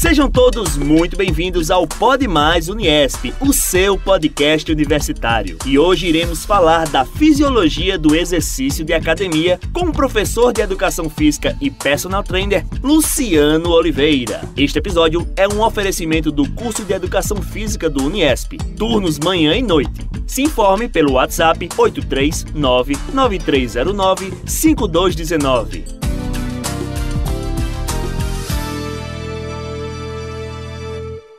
Sejam todos muito bem-vindos ao Pod Mais Uniesp, o seu podcast universitário. E hoje iremos falar da fisiologia do exercício de academia com o professor de Educação Física e Personal Trainer, Luciano Oliveira. Este episódio é um oferecimento do curso de Educação Física do Uniesp, turnos manhã e noite. Se informe pelo WhatsApp 839-9309-5219.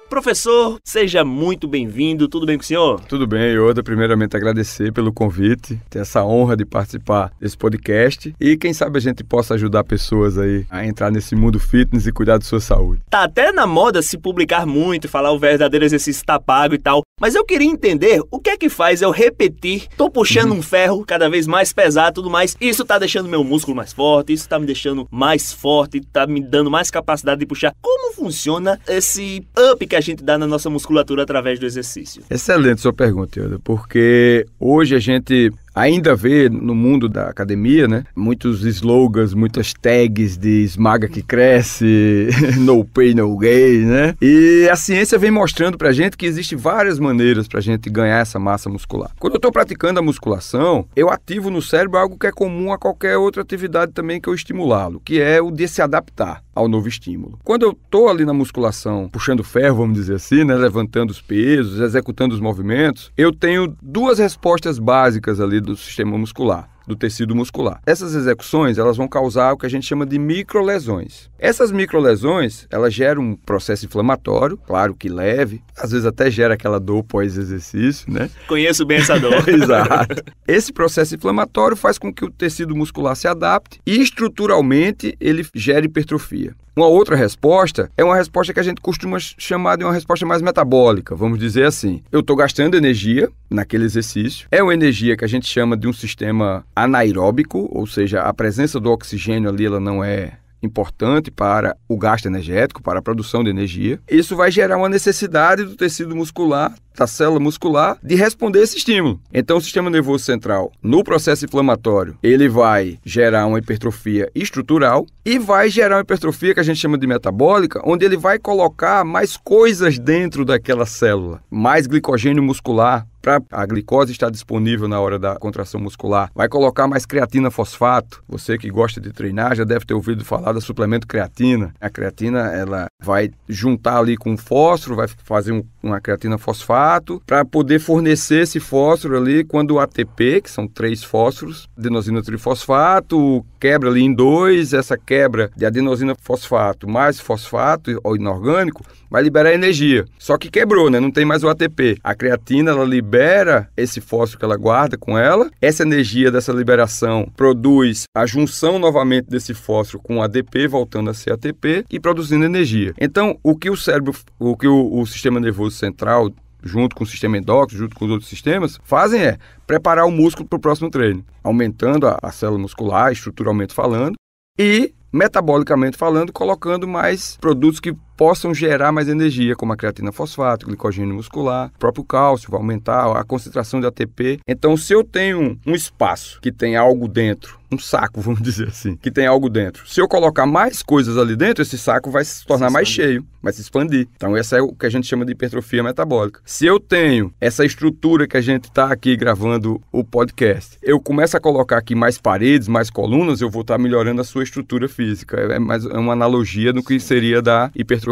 Professor, seja muito bem-vindo. Tudo bem com o senhor? Tudo bem, Yoda. Primeiramente agradecer pelo convite, ter essa honra de participar desse podcast e quem sabe a gente possa ajudar pessoas aí a entrar nesse mundo fitness e cuidar de sua saúde. Tá até na moda se publicar muito, falar o verdadeiro exercício tá pago e tal, mas eu queria entender o que é que faz eu repetir, tô puxando um ferro cada vez mais pesado e tudo mais, isso tá deixando meu músculo mais forte, isso tá me deixando mais forte, tá me dando mais capacidade de puxar. Como funciona esse up que a gente dá na nossa musculatura através do exercício? Excelente sua pergunta, Yoda, porque hoje a gente ainda vê no mundo da academia, né, muitos slogans, muitas tags de esmaga que cresce, no pain, no gain, né? E a ciência vem mostrando pra gente que existem várias maneiras pra gente ganhar essa massa muscular. Quando eu tô praticando a musculação, eu ativo no cérebro algo que é comum a qualquer outra atividade também que eu estimulá-lo, que é o de se adaptar ao novo estímulo. Quando eu tô ali na musculação, puxando ferro, vamos dizer assim, né, levantando os pesos, executando os movimentos, eu tenho duas respostas básicas ali do sistema muscular, do tecido muscular. Essas execuções, elas vão causar o que a gente chama de microlesões. Essas microlesões, elas geram um processo inflamatório, claro que leve, às vezes até gera aquela dor pós-exercício, né? Conheço bem essa dor. Exato. Esse processo inflamatório faz com que o tecido muscular se adapte e estruturalmente ele gere hipertrofia. Uma outra resposta é uma resposta que a gente costuma chamar de uma resposta mais metabólica, vamos dizer assim. Eu estou gastando energia naquele exercício, é uma energia que a gente chama de um sistema anaeróbico, ou seja, a presença do oxigênio ali ela não é importante para o gasto energético, para a produção de energia. Isso vai gerar uma necessidade do tecido muscular, da célula muscular, de responder a esse estímulo. Então, o sistema nervoso central, no processo inflamatório, ele vai gerar uma hipertrofia estrutural e vai gerar uma hipertrofia que a gente chama de metabólica, onde ele vai colocar mais coisas dentro daquela célula, mais glicogênio muscular, para a glicose estar disponível na hora da contração muscular. Vai colocar mais creatina fosfato. Você que gosta de treinar já deve ter ouvido falar do suplemento creatina. A creatina, ela vai juntar ali com o fósforo, vai fazer uma creatina fosfato para poder fornecer esse fósforo ali quando o ATP, que são 3 fósforos, adenosina trifosfato, quebra ali em 2, essa quebra de adenosina fosfato mais fosfato inorgânico vai liberar energia. Só que quebrou, né? Não tem mais o ATP. A creatina, ela libera esse fósforo que ela guarda com ela. Essa energia dessa liberação produz a junção novamente desse fósforo com o ADP, voltando a ser ATP e produzindo energia. Então, o que o cérebro, o sistema nervoso central, junto com o sistema endócrino, junto com os outros sistemas, fazem é preparar o músculo para o próximo treino, aumentando a célula muscular, estruturalmente falando, e metabolicamente falando, colocando mais produtos que possam gerar mais energia, como a creatina fosfato, glicogênio muscular, o próprio cálcio, vai aumentar a concentração de ATP. Então, se eu tenho um espaço que tem algo dentro, um saco, vamos dizer assim, que tem algo dentro, se eu colocar mais coisas ali dentro, esse saco vai se tornar mais cheio, vai se expandir. Então, essa é o que a gente chama de hipertrofia metabólica. Se eu tenho essa estrutura que a gente está aqui gravando o podcast, eu começo a colocar aqui mais paredes, mais colunas, eu vou estar melhorando a sua estrutura física. É uma analogia do que seria da hipertrofia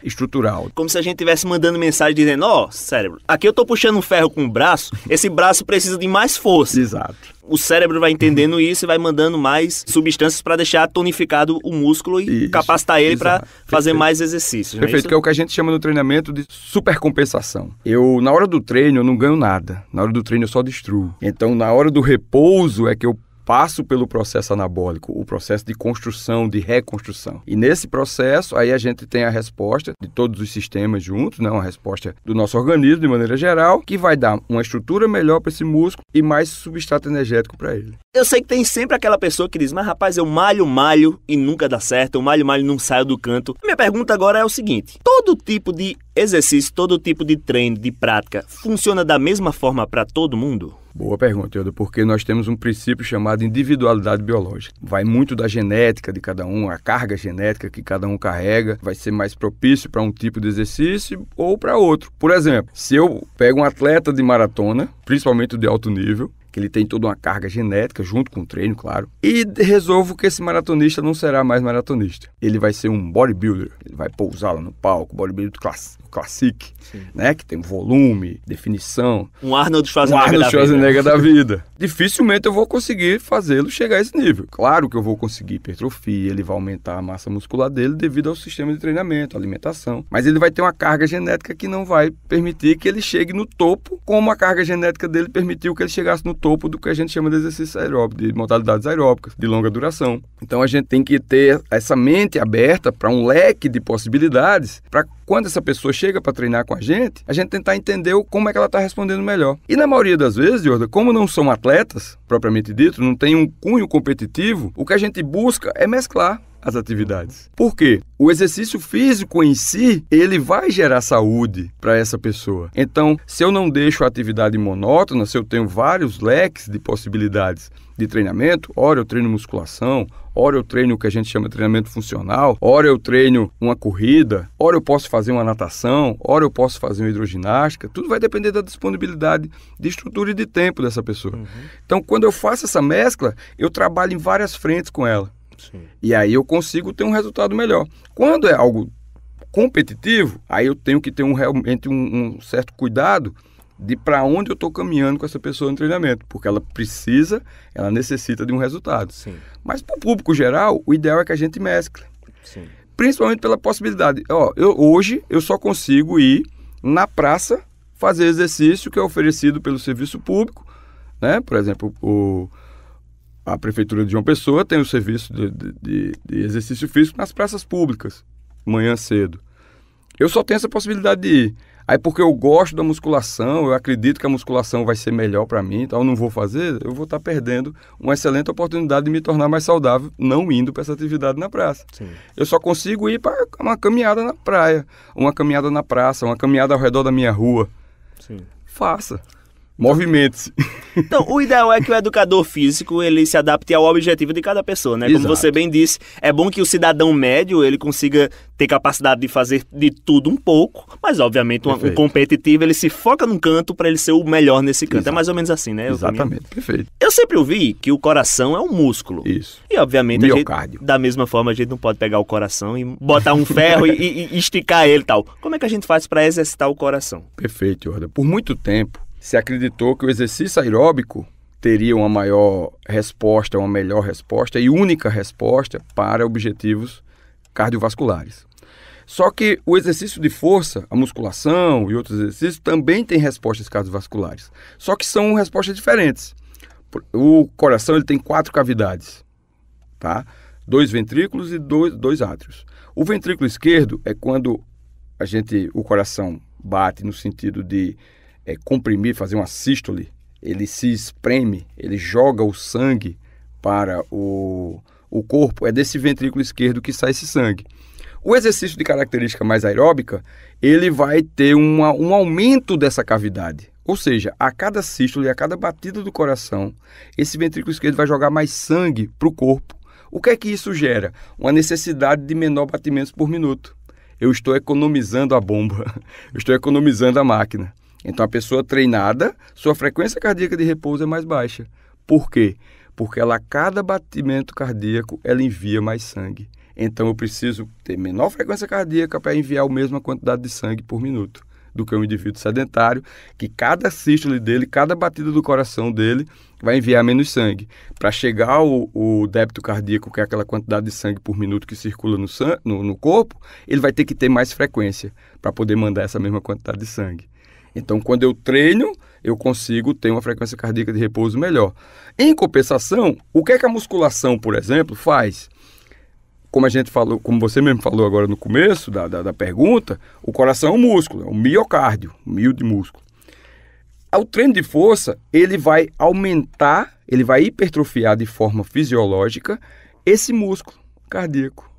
estrutural. Como se a gente estivesse mandando mensagem dizendo, cérebro, aqui eu tô puxando um ferro com o braço, esse braço precisa de mais força. Exato. O cérebro vai entendendo isso e vai mandando mais substâncias para deixar tonificado o músculo e capacitar ele para fazer mais exercícios. Perfeito, que é o que a gente chama no treinamento de supercompensação. Na hora do treino, eu não ganho nada. Na hora do treino, eu só destruo. Então, na hora do repouso, é que eu passo pelo processo anabólico, o processo de construção, de reconstrução. E nesse processo, aí a gente tem a resposta de todos os sistemas juntos, né? Uma resposta do nosso organismo, de maneira geral, que vai dar uma estrutura melhor para esse músculo e mais substrato energético para ele. Eu sei que tem sempre aquela pessoa que diz, mas rapaz, eu malho e nunca dá certo, eu malho e não saio do canto. Minha pergunta agora é o seguinte, todo tipo de exercício, todo tipo de treino, de prática, funciona da mesma forma para todo mundo? Boa pergunta, Yoda, porque nós temos um princípio chamado individualidade biológica. Vai muito da genética de cada um, a carga genética que cada um carrega, vai ser mais propício para um tipo de exercício ou para outro. Por exemplo, se eu pego um atleta de maratona, principalmente de alto nível, que ele tem toda uma carga genética, junto com o treino, claro, e resolvo que esse maratonista não será mais maratonista. Ele vai ser um bodybuilder, ele vai pousar lá no palco, bodybuilder classic, né, que tem volume, definição. Um Arnold Schwarzenegger da vida. Dificilmente eu vou conseguir fazê-lo chegar a esse nível. Claro que eu vou conseguir hipertrofia, ele vai aumentar a massa muscular dele devido ao sistema de treinamento, alimentação, mas ele vai ter uma carga genética que não vai permitir que ele chegue no topo, como a carga genética dele permitiu que ele chegasse no topo do que a gente chama de exercício aeróbico, de modalidades aeróbicas, de longa duração. Então a gente tem que ter essa mente aberta para um leque de possibilidades, para quando essa pessoa chega para treinar com a gente tentar entender como é que ela está respondendo melhor. E na maioria das vezes, Jordan, como não são atletas, propriamente dito, não tem um cunho competitivo, o que a gente busca é mesclar as atividades. Por quê? O exercício físico em si, ele vai gerar saúde para essa pessoa. Então, se eu não deixo a atividade monótona, se eu tenho vários leques de possibilidades de treinamento, ora eu treino musculação, ora eu treino o que a gente chama de treinamento funcional, ora eu treino uma corrida, ora eu posso fazer uma natação, ora eu posso fazer uma hidroginástica, tudo vai depender da disponibilidade de estrutura e de tempo dessa pessoa. Então, quando eu faço essa mescla, eu trabalho em várias frentes com ela. Sim. E aí eu consigo ter um resultado melhor. Quando é algo competitivo, aí eu tenho que ter realmente um certo cuidado de para onde eu estou caminhando com essa pessoa no treinamento, porque ela necessita de um resultado. Sim. Mas para o público geral, o ideal é que a gente mescle. Sim. Principalmente pela possibilidade. Hoje eu só consigo ir na praça fazer exercício que é oferecido pelo serviço público, né? Por exemplo, a Prefeitura de João Pessoa tem o serviço de exercício físico nas praças públicas, manhã cedo. Eu só tenho essa possibilidade de ir. Aí porque eu gosto da musculação, eu acredito que a musculação vai ser melhor para mim, então eu não vou fazer, eu vou estar perdendo uma excelente oportunidade de me tornar mais saudável não indo para essa atividade na praça. Sim. Eu só consigo ir para uma caminhada na praia, uma caminhada na praça, uma caminhada ao redor da minha rua. Sim. Faça. Movimente-se. Então, o ideal é que o educador físico ele se adapte ao objetivo de cada pessoa, né? Como você bem disse, é bom que o cidadão médio ele consiga ter capacidade de fazer de tudo um pouco, mas obviamente o competitivo ele se foca num canto para ele ser o melhor nesse canto. Exato. É mais ou menos assim, né? Exatamente, perfeito. Eu sempre ouvi que o coração é um músculo. Isso. E obviamente da mesma forma a gente não pode pegar o coração e botar um ferro e esticar ele e tal. Como é que a gente faz para exercitar o coração? Perfeito, Jordan. Por muito tempo se acreditou que o exercício aeróbico teria uma maior resposta, uma melhor resposta e única resposta para objetivos cardiovasculares. Só que o exercício de força, a musculação e outros exercícios também têm respostas cardiovasculares. Só que são respostas diferentes. O coração ele tem 4 cavidades, tá? 2 ventrículos e dois átrios. O ventrículo esquerdo é quando o coração bate no sentido de comprimir, fazer uma sístole, ele se espreme, ele joga o sangue para o corpo, é desse ventrículo esquerdo que sai esse sangue. O exercício de característica mais aeróbica, ele vai ter um aumento dessa cavidade, ou seja, a cada sístole, a cada batida do coração, esse ventrículo esquerdo vai jogar mais sangue para o corpo. O que é que isso gera? Uma necessidade de menor batimentos por minuto. Eu estou economizando a bomba, eu estou economizando a máquina. Então, a pessoa treinada, sua frequência cardíaca de repouso é mais baixa. Por quê? Porque a cada batimento cardíaco, ela envia mais sangue. Então, eu preciso ter menor frequência cardíaca para enviar a mesma quantidade de sangue por minuto do que um indivíduo sedentário, que cada sístole dele, cada batida do coração dele, vai enviar menos sangue. Para chegar ao débito cardíaco, que é aquela quantidade de sangue por minuto que circula no corpo, ele vai ter que ter mais frequência para poder mandar essa mesma quantidade de sangue. Então, quando eu treino, eu consigo ter uma frequência cardíaca de repouso melhor. Em compensação, o que é que a musculação, por exemplo, faz? Como a gente falou, como você mesmo falou agora no começo da pergunta, o coração é um músculo, é um miocárdio, um mio de músculo. O treino de força, ele vai aumentar, ele vai hipertrofiar de forma fisiológica esse músculo cardíaco.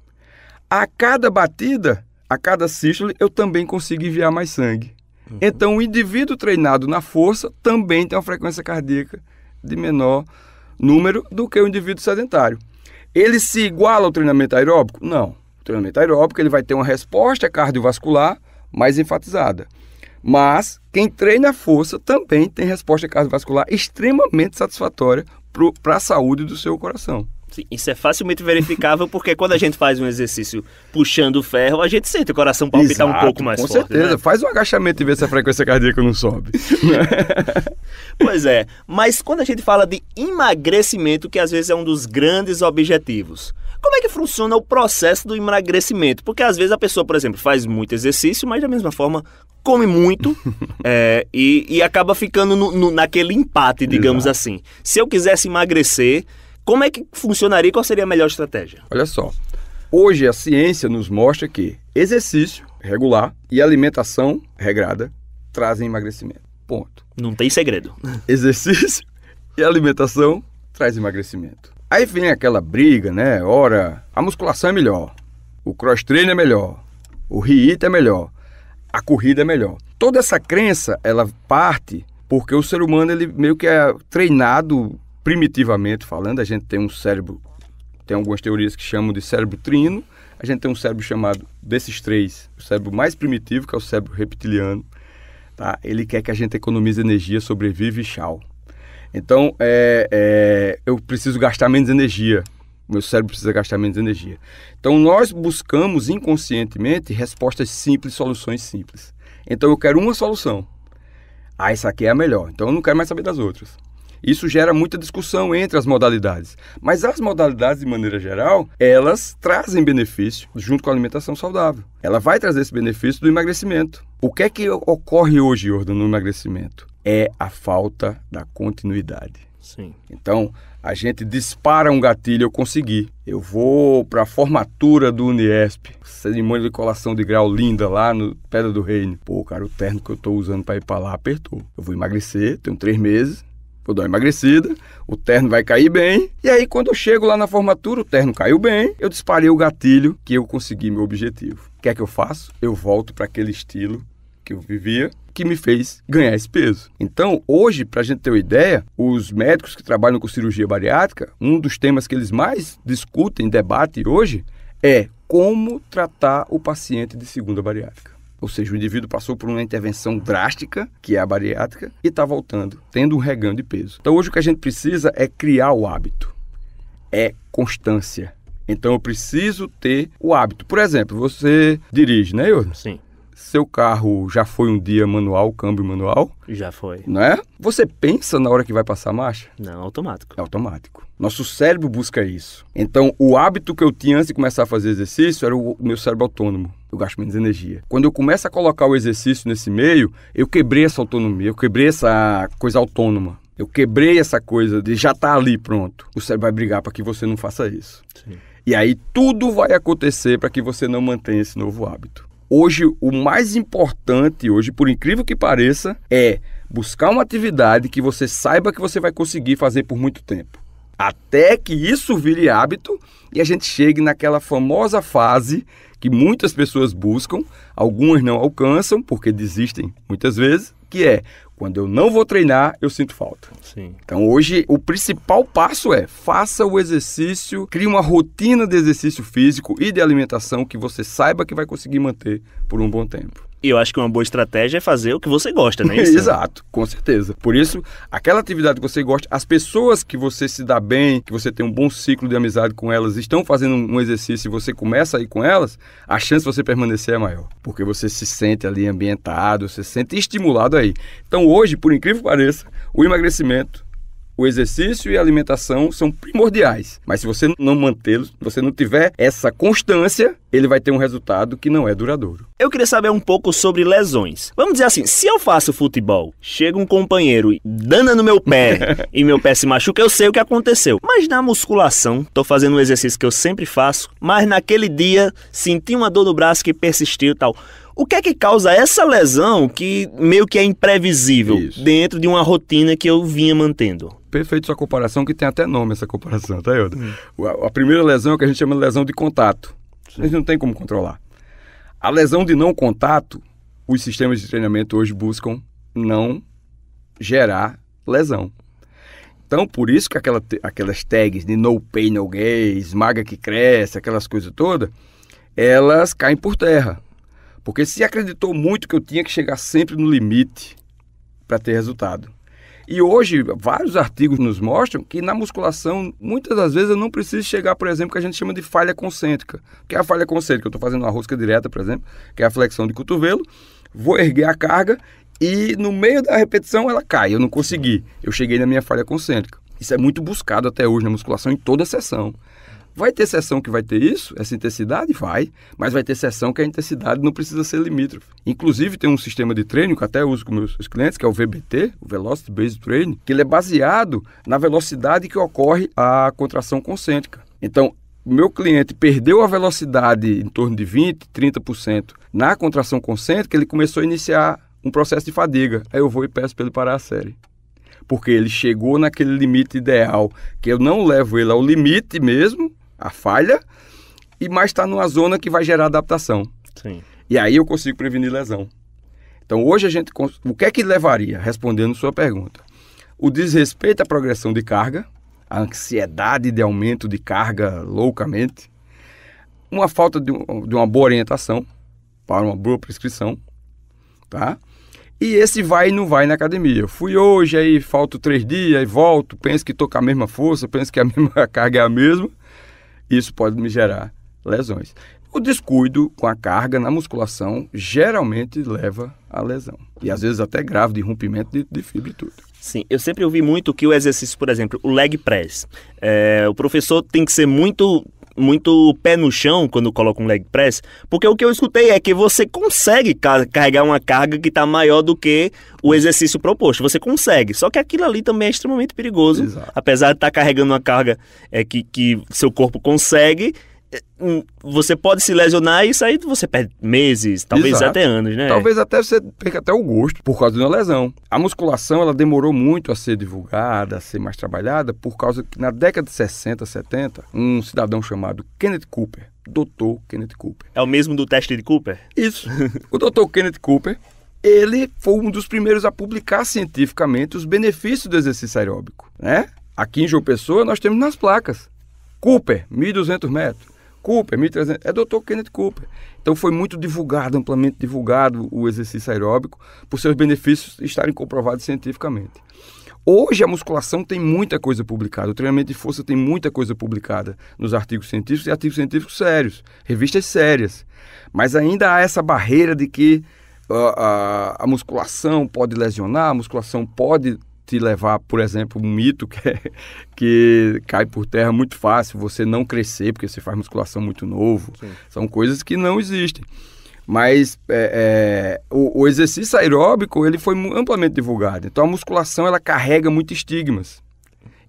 A cada batida, a cada sístole eu também consigo enviar mais sangue. Então, o indivíduo treinado na força também tem uma frequência cardíaca de menor número do que o indivíduo sedentário. Ele se iguala ao treinamento aeróbico? Não. O treinamento aeróbico ele vai ter uma resposta cardiovascular mais enfatizada. Mas quem treina a força também tem resposta cardiovascular extremamente satisfatória para a saúde do seu coração. Sim, isso é facilmente verificável porque quando a gente faz um exercício puxando o ferro, a gente sente o coração palpitar um pouco mais forte. Com certeza, né? Faz um agachamento e vê se a frequência cardíaca não sobe. Pois é, mas quando a gente fala de emagrecimento, que às vezes é um dos grandes objetivos, como é que funciona o processo do emagrecimento? Porque às vezes a pessoa, por exemplo, faz muito exercício, mas da mesma forma come muito e acaba ficando naquele empate, digamos assim. Se eu quisesse emagrecer, como é que funcionaria e qual seria a melhor estratégia? Olha só, hoje a ciência nos mostra que exercício regular e alimentação regrada trazem emagrecimento. Ponto. Não tem segredo. Exercício e alimentação traz emagrecimento. Aí vem aquela briga, né? Ora, a musculação é melhor, o cross-trainer é melhor, o HIIT é melhor, a corrida é melhor. Toda essa crença, ela parte porque o ser humano, ele meio que é treinado primitivamente falando. A gente tem um cérebro, tem algumas teorias que chamam de cérebro trino, a gente tem um cérebro chamado, desses três, o cérebro mais primitivo, que é o cérebro reptiliano, tá? Ele quer que a gente economize energia, sobrevive e tchau. Então, eu preciso gastar menos energia, meu cérebro precisa gastar menos energia. Então, nós buscamos inconscientemente respostas simples, soluções simples. Então, eu quero uma solução. Essa aqui é a melhor, então eu não quero mais saber das outras. Isso gera muita discussão entre as modalidades. Mas as modalidades, de maneira geral, elas trazem benefício junto com a alimentação saudável. Ela vai trazer esse benefício do emagrecimento. O que é que ocorre hoje, Jordan, no emagrecimento? É a falta da continuidade. Sim. Então, a gente dispara um gatilho, eu consegui. Eu vou para a formatura do Uniesp, cerimônia de colação de grau linda lá no Pedra do Reino. Pô, cara, o terno que eu estou usando para ir para lá apertou. Eu vou emagrecer, tenho 3 meses. Vou dar uma emagrecida, o terno vai cair bem, e aí quando eu chego lá na formatura, o terno caiu bem, eu disparei o gatilho que eu consegui meu objetivo. O que é que eu faço? Eu volto para aquele estilo que eu vivia, que me fez ganhar esse peso. Então, hoje, para a gente ter uma ideia, os médicos que trabalham com cirurgia bariátrica, um dos temas que eles mais discutem, debatem hoje, é como tratar o paciente de segunda bariátrica. Ou seja, o indivíduo passou por uma intervenção drástica, que é a bariátrica, e está voltando, tendo um reganho de peso. Então, hoje o que a gente precisa é criar o hábito. É constância. Então, eu preciso ter o hábito. Por exemplo, você dirige, né, Jordan? Sim. Seu carro já foi um dia manual, câmbio manual? Já foi. Não é? Você pensa na hora que vai passar a marcha? Não, automático. É automático. Nosso cérebro busca isso. Então, o hábito que eu tinha antes de começar a fazer exercício era o meu cérebro autônomo. Eu gasto menos energia. Quando eu começo a colocar o exercício nesse meio, eu quebrei essa autonomia, eu quebrei essa coisa autônoma. Eu quebrei essa coisa de já estar ali pronto. O cérebro vai brigar para que você não faça isso. Sim. E aí tudo vai acontecer para que você não mantenha esse novo hábito. Hoje, o mais importante, hoje, por incrível que pareça, é buscar uma atividade que você saiba que você vai conseguir fazer por muito tempo. Até que isso vire hábito e a gente chegue naquela famosa fase que muitas pessoas buscam, algumas não alcançam, porque desistem muitas vezes, que é, quando eu não vou treinar, eu sinto falta. Sim. Então hoje o principal passo é, faça o exercício, crie uma rotina de exercício físico e de alimentação que você saiba que vai conseguir manter por um bom tempo. E eu acho que uma boa estratégia é fazer o que você gosta, não é isso? Exato, com certeza. Por isso, aquela atividade que você gosta, as pessoas que você se dá bem, que você tem um bom ciclo de amizade com elas, estão fazendo um exercício e você começa a ir com elas, a chance de você permanecer é maior. Porque você se sente ali ambientado, você se sente estimulado aí. Então hoje, por incrível que pareça, o emagrecimento, o exercício e a alimentação são primordiais. Mas se você não mantê-los, se você não tiver essa constância, ele vai ter um resultado que não é duradouro. Eu queria saber um pouco sobre lesões. Vamos dizer assim, se eu faço futebol, chega um companheiro e dana no meu pé e meu pé se machuca, eu sei o que aconteceu. Mas na musculação, tô fazendo um exercício que eu sempre faço, mas naquele dia senti uma dor no braço que persistiu e tal. O que é que causa essa lesão que meio que é imprevisível dentro de uma rotina que eu vinha mantendo? Perfeito sua comparação, que tem até nome essa comparação, tá, Hilda? A primeira lesão é o que a gente chama de lesão de contato. A gente não tem como controlar. A lesão de não contato, os sistemas de treinamento hoje buscam não gerar lesão. Então, por isso que aquelas tags de no pain, no gain, esmaga que cresce, aquelas coisas todas, elas caem por terra. Porque se acreditou muito que eu tinha que chegar sempre no limite para ter resultado. E hoje, vários artigos nos mostram que na musculação, muitas das vezes eu não preciso chegar, por exemplo, que a gente chama de falha concêntrica. O que é a falha concêntrica? Eu estou fazendo uma rosca direta, por exemplo, que é a flexão de cotovelo, vou erguer a carga e no meio da repetição ela cai. Eu não consegui. Eu cheguei na minha falha concêntrica. Isso é muito buscado até hoje na musculação em toda sessão. Vai ter sessão que vai ter isso, essa intensidade? Vai. Mas vai ter sessão que a intensidade não precisa ser limítrofe. Inclusive tem um sistema de treino que até uso com meus clientes, que é o VBT, o Velocity Based Training, que ele é baseado na velocidade que ocorre a contração concêntrica. Então, o meu cliente perdeu a velocidade em torno de 20%, 30% na contração concêntrica, ele começou a iniciar um processo de fadiga. Aí eu vou e peço para ele parar a série. Porque ele chegou naquele limite ideal, que eu não levo ele ao limite mesmo, a falha, mas está numa zona que vai gerar adaptação. Sim. E aí eu consigo prevenir lesão. Então hoje o que é que levaria, respondendo sua pergunta? O desrespeito à progressão de carga, a ansiedade de aumento de carga loucamente, uma falta de uma boa orientação para uma boa prescrição, tá? E esse vai e não vai na academia. Eu fui hoje, aí falto 3 dias, aí volto, penso que estou com a mesma força, penso que a mesma carga é a mesma. Isso pode me gerar lesões. O descuido com a carga na musculação geralmente leva a lesão. E às vezes até grave de rompimento de fibra e tudo. Sim, eu sempre ouvi muito que o exercício, por exemplo, o leg press, o professor tem que ser muito pé no chão quando coloca um leg press, porque o que eu escutei é que você consegue carregar uma carga que está maior do que o exercício proposto. Você consegue, só que aquilo ali também é extremamente perigoso. Exato. Apesar de estar carregando uma carga que seu corpo consegue, você pode se lesionar e isso aí você perde meses, talvez Exato. até anos, né? Talvez até você perca até o gosto por causa de uma lesão. A musculação ela demorou muito a ser divulgada, a ser mais trabalhada, por causa que na década de 60, 70, um cidadão chamado Kenneth Cooper, Dr. Kenneth Cooper. É o mesmo do teste de Cooper? Isso. O Dr. Kenneth Cooper, ele foi um dos primeiros a publicar cientificamente os benefícios do exercício aeróbico, né? Aqui em João Pessoa nós temos nas placas. Cooper, 1.200 metros. Cooper, 1.300, é Dr. Kenneth Cooper. Então foi muito divulgado, amplamente divulgado o exercício aeróbico por seus benefícios estarem comprovados cientificamente. Hoje a musculação tem muita coisa publicada, o treinamento de força tem muita coisa publicada nos artigos científicos e artigos científicos sérios, revistas sérias. Mas ainda há essa barreira de que a musculação pode lesionar, a musculação pode te levar, por exemplo, um mito que cai por terra muito fácil, você não crescer porque você faz musculação muito novo. Sim. São coisas que não existem. Mas o exercício aeróbico ele foi amplamente divulgado. Então a musculação ela carrega muitos estigmas.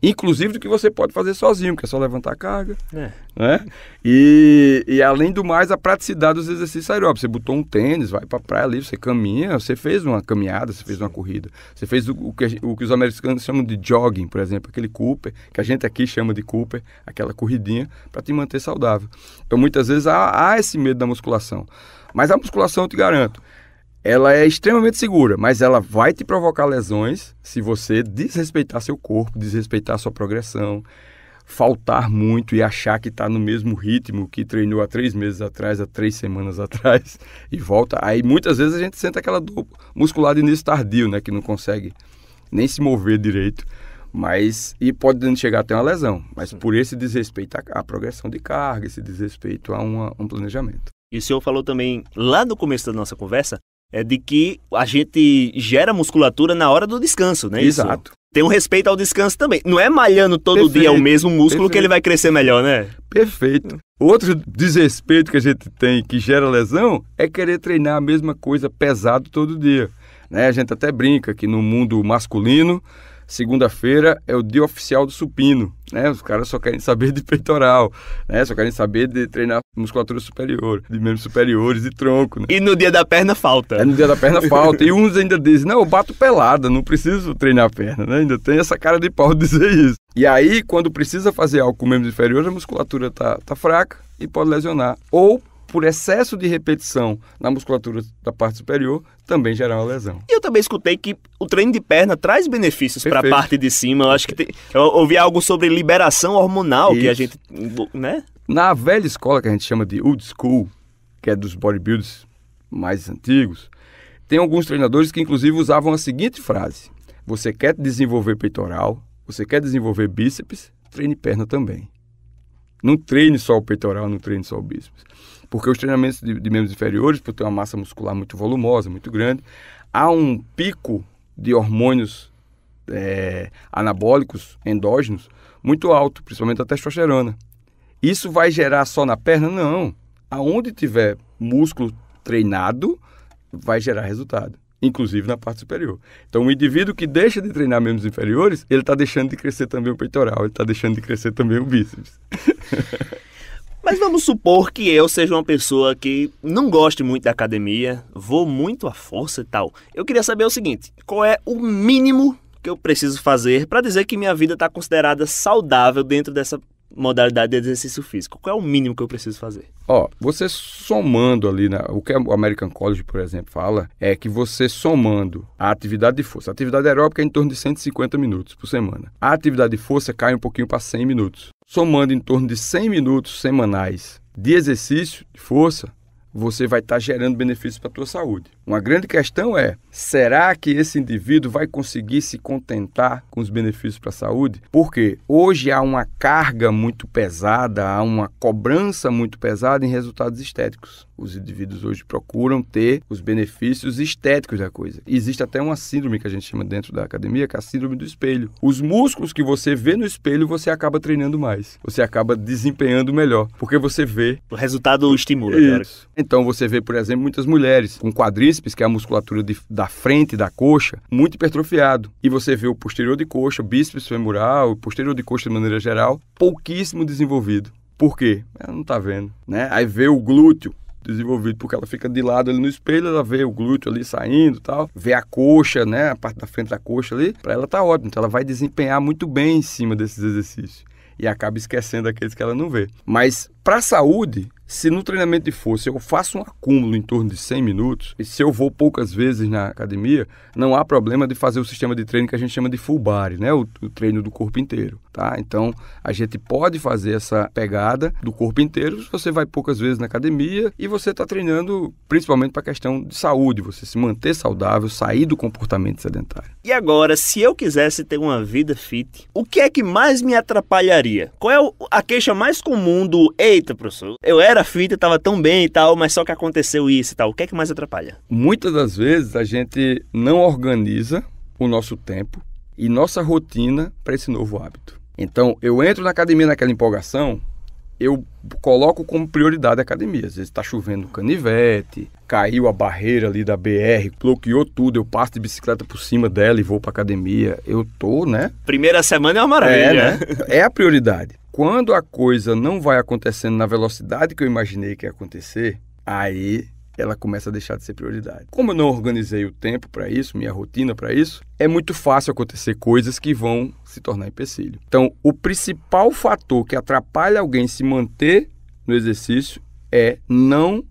Inclusive do que você pode fazer sozinho, que é só levantar a carga. Né? E além do mais, a praticidade dos exercícios aeróbicos. Você botou um tênis, vai para a praia ali, você caminha, você fez uma caminhada, você fez uma corrida. Você fez o que os americanos chamam de jogging, por exemplo, aquele Cooper, que a gente aqui chama de Cooper, aquela corridinha, para te manter saudável. Então muitas vezes há esse medo da musculação. Mas a musculação, eu te garanto, ela é extremamente segura, mas ela vai te provocar lesões se você desrespeitar seu corpo, desrespeitar sua progressão, faltar muito e achar que está no mesmo ritmo que treinou há 3 meses atrás, há 3 semanas atrás e volta. Aí muitas vezes a gente sente aquela dor muscular de início tardio, né, que não consegue nem se mover direito, e pode chegar até uma lesão, mas por esse desrespeito à progressão de carga, esse desrespeito a um planejamento. E o senhor falou também, lá no começo da nossa conversa, de que a gente gera musculatura na hora do descanso, né? Exato. Isso? Tem um respeito ao descanso também. Não é malhando todo dia o mesmo músculo que ele vai crescer melhor, né? Perfeito. Outro desrespeito que a gente tem que gera lesão é querer treinar a mesma coisa pesado todo dia. Né? A gente até brinca que no mundo masculino, segunda-feira é o dia oficial do supino, né? Os caras só querem saber de peitoral, né? Só querem saber de treinar musculatura superior, de membros superiores e tronco, né? E no dia da perna falta. No dia da perna falta. E uns ainda dizem, não, eu bato pelada, não preciso treinar a perna, né? Ainda tem essa cara de pau de dizer isso. E aí, quando precisa fazer algo com membros inferiores, a musculatura tá fraca e pode lesionar. Ou por excesso de repetição na musculatura da parte superior, também gerar uma lesão. E eu também escutei que o treino de perna traz benefícios para a parte de cima. Eu acho que eu ouvi algo sobre liberação hormonal, que a gente, né? Na velha escola, que a gente chama de old school, que é dos bodybuilders mais antigos, tem alguns treinadores que inclusive usavam a seguinte frase: você quer desenvolver peitoral, você quer desenvolver bíceps, treine perna também. Não treine só o peitoral, não treine só o bíceps. Porque os treinamentos de membros inferiores, por ter uma massa muscular muito volumosa, muito grande, há um pico de hormônios anabólicos, endógenos, muito alto, principalmente a testosterona. Isso vai gerar só na perna? Não. Aonde tiver músculo treinado, vai gerar resultado, inclusive na parte superior. Então, o indivíduo que deixa de treinar membros inferiores, ele está deixando de crescer também o peitoral, ele está deixando de crescer também o bíceps. Mas vamos supor que eu seja uma pessoa que não goste muito da academia, vou muito à força e tal. Eu queria saber o seguinte: qual é o mínimo que eu preciso fazer para dizer que minha vida está considerada saudável dentro dessa modalidade de exercício físico? Qual é o mínimo que eu preciso fazer? Você somando ali, o que o American College, por exemplo, fala, é que você somando a atividade de força, a atividade aeróbica é em torno de 150 minutos por semana. A atividade de força cai um pouquinho para 100 minutos. Somando em torno de 100 minutos semanais de exercício de força, você vai estar gerando benefícios para a tua saúde. Uma grande questão é, será que esse indivíduo vai conseguir se contentar com os benefícios para a saúde? Porque hoje há uma carga muito pesada, há uma cobrança muito pesada em resultados estéticos. Os indivíduos hoje procuram ter os benefícios estéticos da coisa. Existe até uma síndrome que a gente chama dentro da academia, que é a síndrome do espelho. Os músculos que você vê no espelho, você acaba treinando mais. Você acaba desempenhando melhor, porque você vê. O resultado estimula. Isso. Então você vê, por exemplo, muitas mulheres com quadríceps, que é a musculatura da frente da coxa, muito hipertrofiado. E você vê o posterior de coxa, o bíceps femoral, o posterior de coxa de maneira geral, pouquíssimo desenvolvido. Por quê? Ela não está vendo, né? Aí vê o glúteo desenvolvido, porque ela fica de lado ali no espelho, ela vê o glúteo ali saindo e tal, vê a coxa, né, a parte da frente da coxa ali, para ela tá ótimo, então ela vai desempenhar muito bem em cima desses exercícios e acaba esquecendo aqueles que ela não vê. Mas para a saúde, se no treinamento de força eu faço um acúmulo em torno de 100 minutos, e se eu vou poucas vezes na academia, não há problema de fazer o sistema de treino que a gente chama de full body, né? O treino do corpo inteiro, tá? Então, a gente pode fazer essa pegada do corpo inteiro se você vai poucas vezes na academia e você está treinando principalmente para a questão de saúde, você se manter saudável, sair do comportamento sedentário. E agora, se eu quisesse ter uma vida fit, o que é que mais me atrapalharia? Qual é a queixa mais comum do eita, professor, eu era fit, eu estava tão bem e tal, mas só que aconteceu isso e tal. O que é que mais atrapalha? Muitas das vezes a gente não organiza o nosso tempo e nossa rotina para esse novo hábito. Então, eu entro na academia naquela empolgação, eu coloco como prioridade a academia. Às vezes está chovendo canivete, caiu a barreira ali da BR, bloqueou tudo, eu passo de bicicleta por cima dela e vou para academia. Eu tô, né? Primeira semana é uma maravilha. Né? É a prioridade. Quando a coisa não vai acontecendo na velocidade que eu imaginei que ia acontecer, aí ela começa a deixar de ser prioridade. Como eu não organizei o tempo para isso, minha rotina para isso, é muito fácil acontecer coisas que vão se tornar empecilho. Então, o principal fator que atrapalha alguém se manter no exercício é não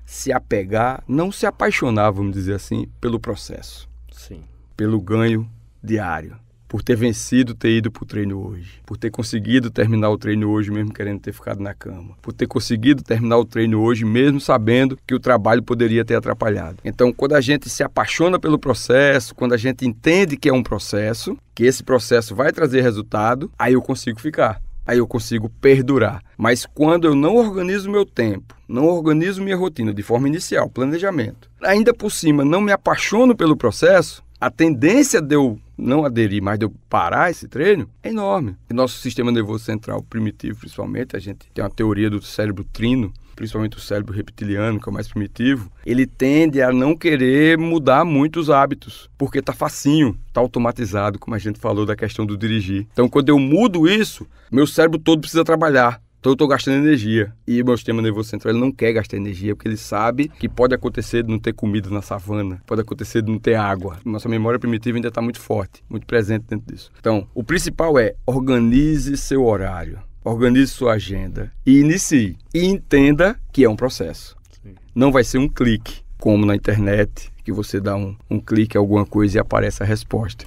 se apegar, não se apaixonar, vamos dizer assim, pelo processo. Sim. Pelo ganho diário. Por ter vencido, ter ido para o treino hoje. Por ter conseguido terminar o treino hoje, mesmo querendo ter ficado na cama. Por ter conseguido terminar o treino hoje, mesmo sabendo que o trabalho poderia ter atrapalhado. Então, quando a gente se apaixona pelo processo, quando a gente entende que é um processo, que esse processo vai trazer resultado, aí eu consigo ficar. Aí eu consigo perdurar. Mas quando eu não organizo meu tempo, não organizo minha rotina de forma inicial, planejamento, ainda por cima não me apaixono pelo processo, a tendência de eu não aderir, mas de eu parar esse treino é enorme. E nosso sistema nervoso central primitivo, principalmente, a gente tem uma teoria do cérebro trino, principalmente o cérebro reptiliano, que é o mais primitivo, ele tende a não querer mudar muito os hábitos, porque está facinho, está automatizado, como a gente falou da questão do dirigir. Então, quando eu mudo isso, meu cérebro todo precisa trabalhar. Então eu estou gastando energia. E o meu sistema nervoso central ele não quer gastar energia, porque ele sabe que pode acontecer de não ter comida na savana, pode acontecer de não ter água. Nossa memória primitiva ainda está muito forte, muito presente dentro disso. Então, o principal é organize seu horário. organize sua agenda e inicie. E entenda que é um processo. Sim. Não vai ser um clique, como na internet, que você dá um clique em alguma coisa e aparece a resposta.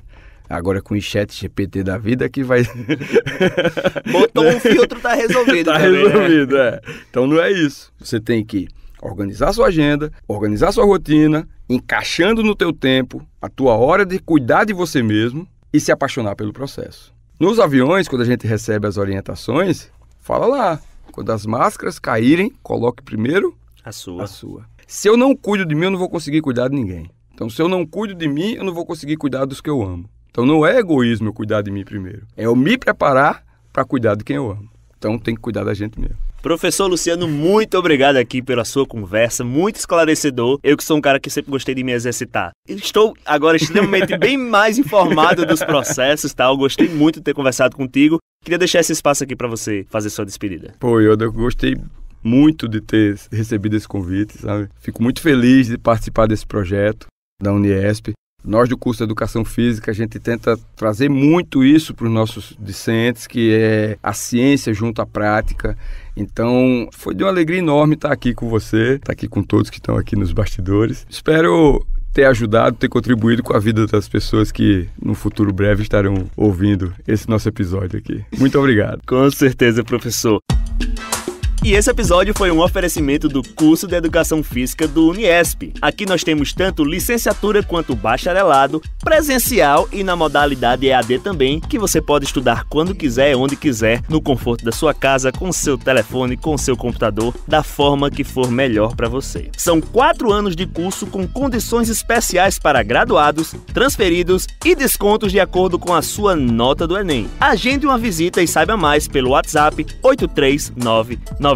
Agora com o ChatGPT da vida que vai... Botou um filtro, tá resolvido. Tá também, resolvido, né? Então não é isso. Você tem que organizar sua agenda, organizar sua rotina, encaixando no teu tempo a tua hora de cuidar de você mesmo e se apaixonar pelo processo. Nos aviões, quando a gente recebe as orientações, fala lá, quando as máscaras caírem, coloque primeiro a sua. Se eu não cuido de mim, eu não vou conseguir cuidar de ninguém. Então, se eu não cuido de mim, eu não vou conseguir cuidar dos que eu amo. Então, não é egoísmo eu cuidar de mim primeiro. É eu me preparar para cuidar de quem eu amo. Então, tem que cuidar da gente mesmo. Professor Luciano, muito obrigado aqui pela sua conversa, muito esclarecedor. Eu que sou um cara que sempre gostei de me exercitar. Estou agora extremamente bem mais informado dos processos, tá? Eu gostei muito de ter conversado contigo. Queria deixar esse espaço aqui para você fazer sua despedida. Pô, eu gostei muito de ter recebido esse convite, sabe? Fico muito feliz de participar desse projeto da Uniesp. Nós do curso de Educação Física, a gente tenta trazer muito isso para os nossos discentes, que é a ciência junto à prática. Então, foi de uma alegria enorme estar aqui com você, estar aqui com todos que estão aqui nos bastidores. Espero ter ajudado, ter contribuído com a vida das pessoas que no futuro breve estarão ouvindo esse nosso episódio aqui. Muito obrigado. Com certeza, professor. E esse episódio foi um oferecimento do curso de Educação Física do Uniesp. Aqui nós temos tanto licenciatura quanto bacharelado, presencial e na modalidade EAD também, que você pode estudar quando quiser, onde quiser, no conforto da sua casa, com seu telefone, com seu computador, da forma que for melhor para você. São 4 anos de curso com condições especiais para graduados, transferidos e descontos de acordo com a sua nota do Enem. Agende uma visita e saiba mais pelo WhatsApp 839-9309-5219.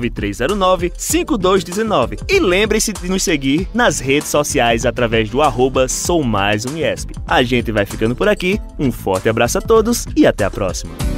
E lembre-se de nos seguir nas redes sociais através do @SouMaisUniesp. A gente vai ficando por aqui, um forte abraço a todos e até a próxima.